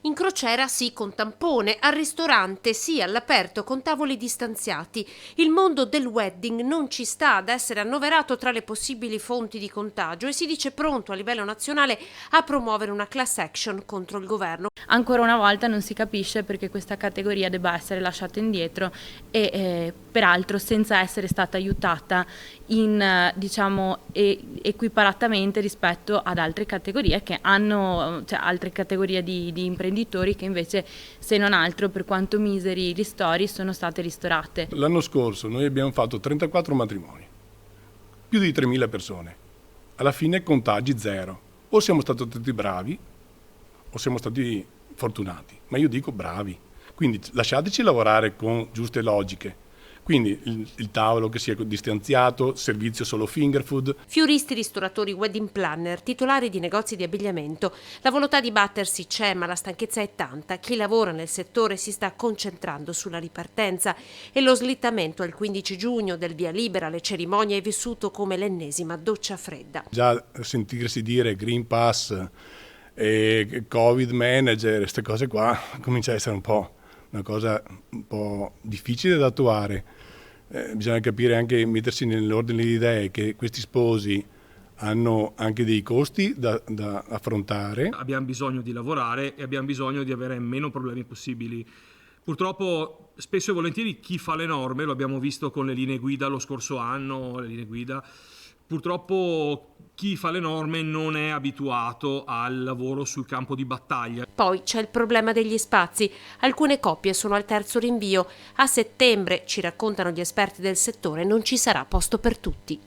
In crociera sì con tampone, al ristorante sì all'aperto con tavoli distanziati. Il mondo del wedding non ci sta ad essere annoverato tra le possibili fonti di contagio e si dice pronto a livello nazionale a promuovere una class action contro il governo. Ancora una volta non si capisce perché questa categoria debba essere lasciata indietro e peraltro senza essere stata aiutata equiparatamente rispetto ad altre categorie che hanno, cioè altre categorie di imprenditori che invece, se non altro, per quanto miseri ristori, sono state ristorate. L'anno scorso noi abbiamo fatto 34 matrimoni, più di 3.000 persone. Alla fine contagi zero. O siamo stati tutti bravi o siamo stati fortunati, ma io dico bravi. Quindi lasciateci lavorare con giuste logiche. Quindi il tavolo che sia distanziato, servizio solo finger food. Fioristi, ristoratori, wedding planner, titolari di negozi di abbigliamento. La volontà di battersi c'è, ma la stanchezza è tanta. Chi lavora nel settore si sta concentrando sulla ripartenza e lo slittamento al 15 giugno del via libera alle cerimonie è vissuto come l'ennesima doccia fredda. Già sentirsi dire Green Pass e Covid Manager, queste cose qua, comincia a essere un po' una cosa un po' difficile da attuare. Bisogna capire anche, mettersi nell'ordine di idee che questi sposi hanno anche dei costi da affrontare. Abbiamo bisogno di lavorare e abbiamo bisogno di avere meno problemi possibili. Purtroppo spesso e volentieri chi fa le norme, lo abbiamo visto con le linee guida lo scorso anno, le linee guida, purtroppo chi fa le norme non è abituato al lavoro sul campo di battaglia. Poi c'è il problema degli spazi. Alcune coppie sono al terzo rinvio. A settembre, ci raccontano gli esperti del settore, non ci sarà posto per tutti.